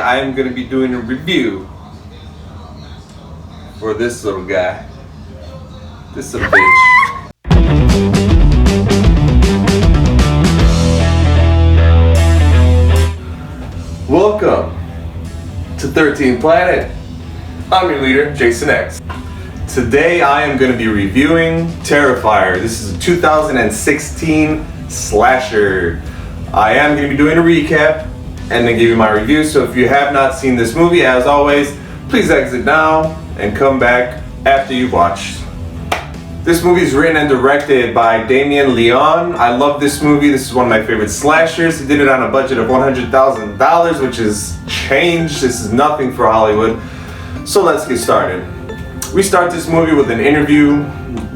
I am going to be doing a review for this little guy. This little bitch. Welcome to 13th Planet. I'm your leader, Jason X. Today I am going to be reviewing Terrifier. This is a 2016 slasher. I am going to be doing a recap and then give you my review. So if you have not seen this movie, as always, please exit now and come back after you've watched. This movie is written and directed by Damien Leone. I love this movie. This is one of my favorite slashers. He did it on a budget of $100,000, which is change. This is nothing for Hollywood. So let's get started. We start this movie with an interview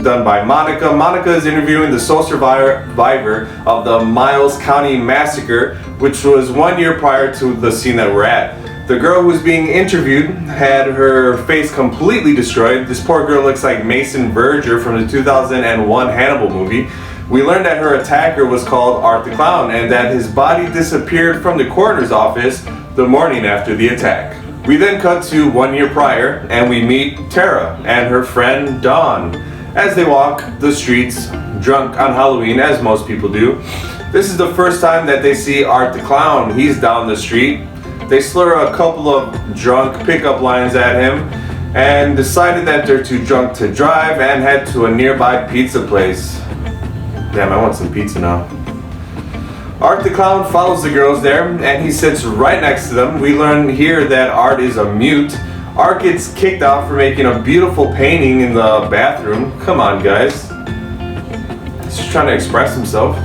done by Monica. Monica is interviewing the sole survivor of the Miles County Massacre, which was 1 year prior to the scene that we're at. The girl who was being interviewed had her face completely destroyed. This poor girl looks like Mason Verger from the 2001 Hannibal movie. We learned that her attacker was called Art the Clown and that his body disappeared from the coroner's office the morning after the attack. We then cut to 1 year prior and we meet Tara and her friend Dawn as they walk the streets drunk on Halloween, as most people do. This is the first time that they see Art the Clown. He's down the street. They slur a couple of drunk pickup lines at him and decided that they're too drunk to drive and head to a nearby pizza place. Damn, I want some pizza now. Art the Clown follows the girls there and he sits right next to them. We learn here that Art is a mute. Art gets kicked out for making a beautiful painting in the bathroom. Come on, guys. He's just trying to express himself.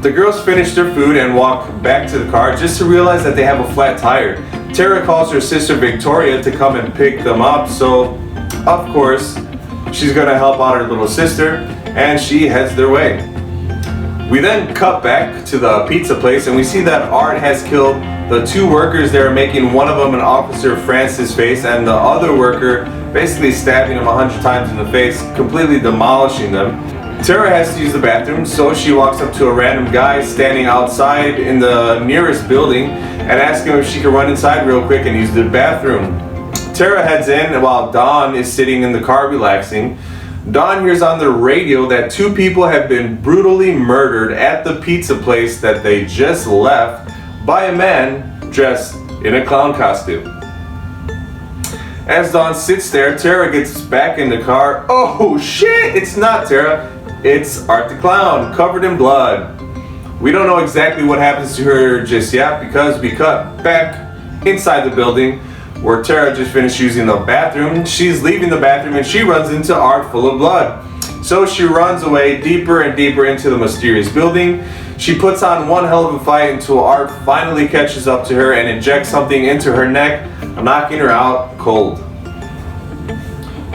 The girls finish their food and walk back to the car just to realize that they have a flat tire. Tara calls her sister Victoria to come and pick them up, so of course she's gonna help out her little sister and she heads their way. We then cut back to the pizza place and we see that Art has killed the two workers there, making one of them an Officer Francis face and the other worker basically stabbing him 100 times in the face, completely demolishing them. Tara has to use the bathroom, so she walks up to a random guy standing outside in the nearest building and asks him if she can run inside real quick and use the bathroom. Tara heads in while Dawn is sitting in the car relaxing. Dawn hears on the radio that two people have been brutally murdered at the pizza place that they just left by a man dressed in a clown costume. As Dawn sits there, Tara gets back in the car. Oh shit, it's not Tara, it's Art the Clown, covered in blood. We don't know exactly what happens to her just yet because we cut back inside the building where Tara just finished using the bathroom. She's leaving the bathroom and she runs into Art full of blood. So she runs away deeper and deeper into the mysterious building. She puts on one hell of a fight until Art finally catches up to her and injects something into her neck, knocking her out cold.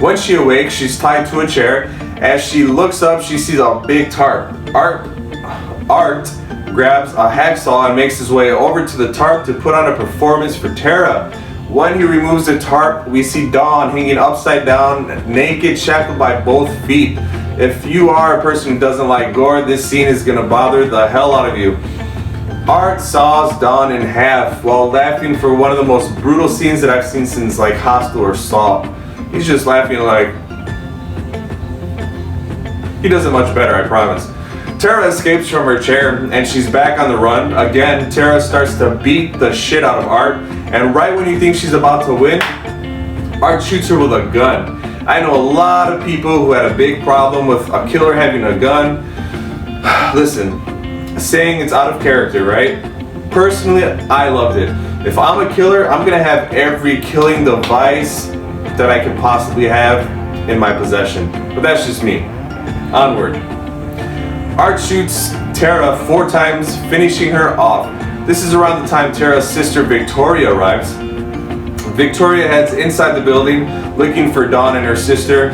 When she awakes, she's tied to a chair. As she looks up, she sees a big tarp. Art grabs a hacksaw and makes his way over to the tarp to put on a performance for Tara. When he removes the tarp, we see Dawn hanging upside down, naked, shackled by both feet. If you are a person who doesn't like gore, this scene is gonna bother the hell out of you. Art saws Dawn in half while laughing for one of the most brutal scenes that I've seen since like Hostel or Saw. He's just laughing like... he does it much better, I promise. Tara escapes from her chair and she's back on the run. Again, Tara starts to beat the shit out of Art, and right when you think she's about to win, Art shoots her with a gun. I know a lot of people who had a big problem with a killer having a gun. Listen, saying it's out of character, right? Personally, I loved it. If I'm a killer, I'm gonna have every killing device that I can possibly have in my possession. But that's just me. Onward. Art shoots Tara 4 times, finishing her off. This is around the time Tara's sister Victoria arrives. Victoria heads inside the building looking for Dawn and her sister.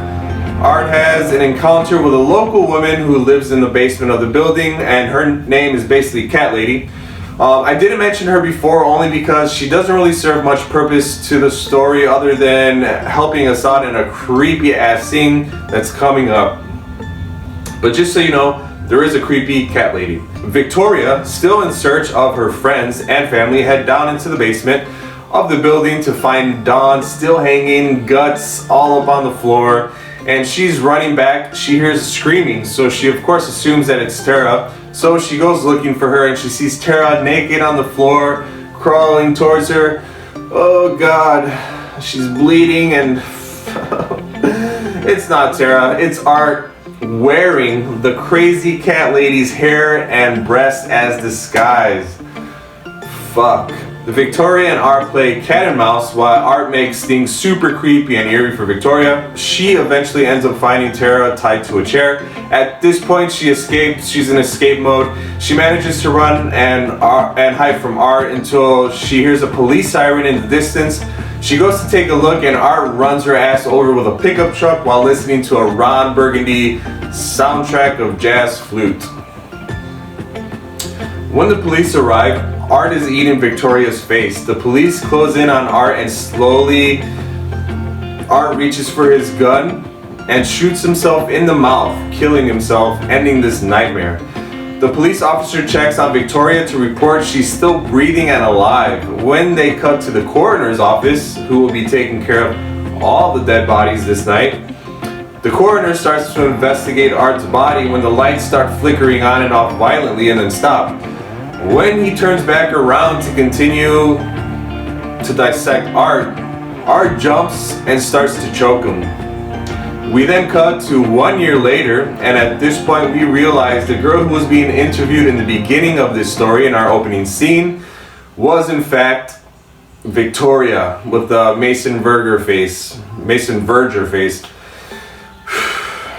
Art has an encounter with a local woman who lives in the basement of the building, and her name is basically Cat Lady. I didn't mention her before only because she doesn't really serve much purpose to the story other than helping us out in a creepy ass scene that's coming up. But just so you know, there is a creepy cat lady. Victoria, still in search of her friends and family, head down into the basement of the building to find Dawn still hanging, guts all up on the floor, and she's running back. She hears screaming, so she of course assumes that it's Tara. So she goes looking for her and she sees Tara naked on the floor, crawling towards her. Oh God, she's bleeding, and it's not Tara, it's Art, wearing the crazy cat lady's hair and breasts as disguise. Fuck. The Victoria and Art play cat and mouse while Art makes things super creepy and eerie for Victoria. She eventually ends up finding Tara tied to a chair. At this point she escapes, she's in escape mode. She manages to run and hide from Art until she hears a police siren in the distance. She goes to take a look and Art runs her ass over with a pickup truck while listening to a Ron Burgundy soundtrack of jazz flute. When the police arrive, Art is eating Victoria's face. The police close in on Art and slowly Art reaches for his gun and shoots himself in the mouth, killing himself, ending this nightmare. The police officer checks on Victoria to report she's still breathing and alive. When they cut to the coroner's office, who will be taking care of all the dead bodies this night, the coroner starts to investigate Art's body when the lights start flickering on and off violently and then stop. When he turns back around to continue to dissect Art, Art jumps and starts to choke him. We then cut to 1 year later, and at this point we realize the girl who was being interviewed in the beginning of this story in our opening scene was in fact Victoria with the Mason Verger face.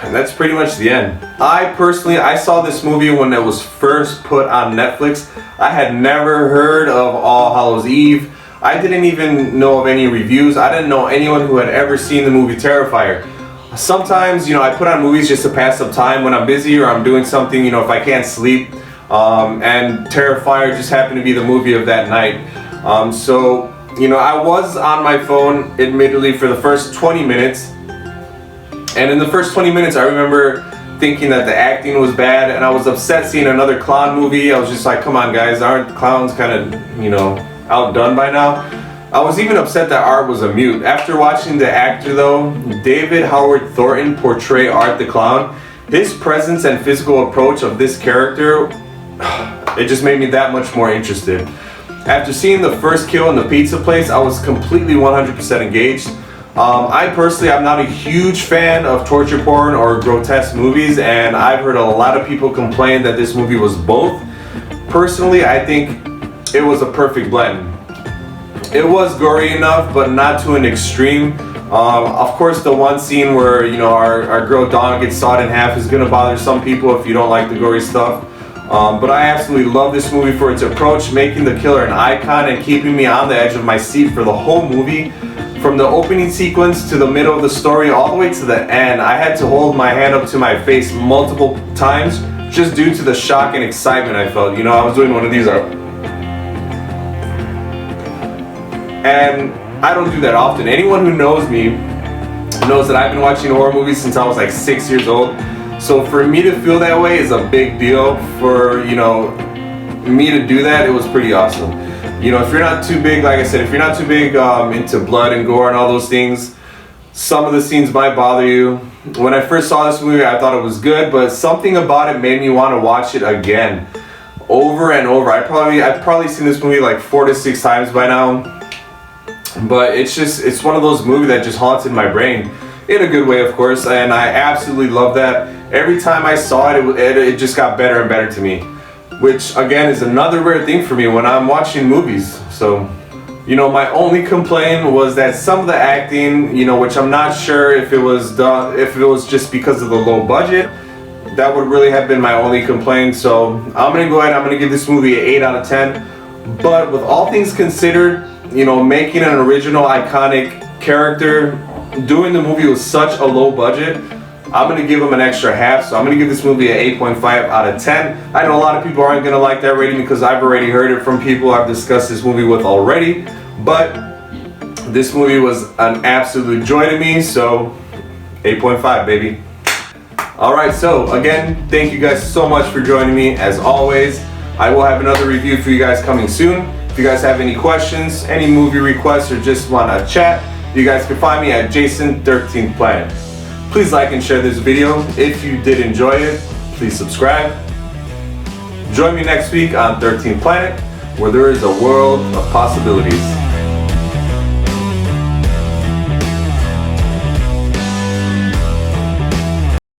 And that's pretty much the end. I saw this movie when it was first put on Netflix. I had never heard of All Hallows Eve. I didn't even know of any reviews. I didn't know anyone who had ever seen the movie Terrifier. Sometimes, I put on movies just to pass up time when I'm busy or I'm doing something, if I can't sleep. And Terrifier just happened to be the movie of that night. I was on my phone, admittedly, for the first 20 minutes. And in the first 20 minutes, I remember thinking that the acting was bad, and I was upset seeing another clown movie. I was just like, come on guys, aren't clowns kind of, outdone by now? I was even upset that Art was a mute. After watching the actor though, David Howard Thornton, portray Art the Clown, his presence and physical approach of this character, it just made me that much more interested. After seeing the first kill in the pizza place, I was completely 100% engaged. I personally am not a huge fan of torture porn or grotesque movies, and I've heard a lot of people complain that this movie was both. Personally, I think it was a perfect blend. It was gory enough, but not to an extreme. Of course, the one scene where our girl Dawn gets sawed in half is gonna bother some people if you don't like the gory stuff. But I absolutely love this movie for its approach, making the killer an icon and keeping me on the edge of my seat for the whole movie. From the opening sequence to the middle of the story all the way to the end, I had to hold my hand up to my face multiple times just due to the shock and excitement I felt. I was doing one of these. And I don't do that often. Anyone who knows me knows that I've been watching horror movies since I was like 6 years old. So for me to feel that way is a big deal. For me to do that, it was pretty awesome. If you're not too big, like I said, if you're not too big into blood and gore and all those things, some of the scenes might bother you. When I first saw this movie, I thought it was good, but something about it made me want to watch it again, over and over. I've probably seen this movie like 4 to 6 times by now, but it's one of those movies that just haunted my brain, in a good way, of course, and I absolutely love that. Every time I saw it, it just got better and better to me. Which again is another rare thing for me when I'm watching movies. So, my only complaint was that some of the acting, which I'm not sure if it was just because of the low budget, that would really have been my only complaint. So I'm gonna go ahead, I'm gonna give this movie an 8 out of 10. But with all things considered, making an original iconic character, doing the movie with such a low budget, I'm going to give him an extra half, so I'm going to give this movie an 8.5 out of 10. I know a lot of people aren't going to like that rating because I've already heard it from people I've discussed this movie with already, but this movie was an absolute joy to me, so 8.5, baby. Alright, so again, thank you guys so much for joining me. As always, I will have another review for you guys coming soon. If you guys have any questions, any movie requests, or just want to chat, you guys can find me at Jason 13th Planet. Please like and share this video. If you did enjoy it, please subscribe. Join me next week on 13th Planet, where there is a world of possibilities.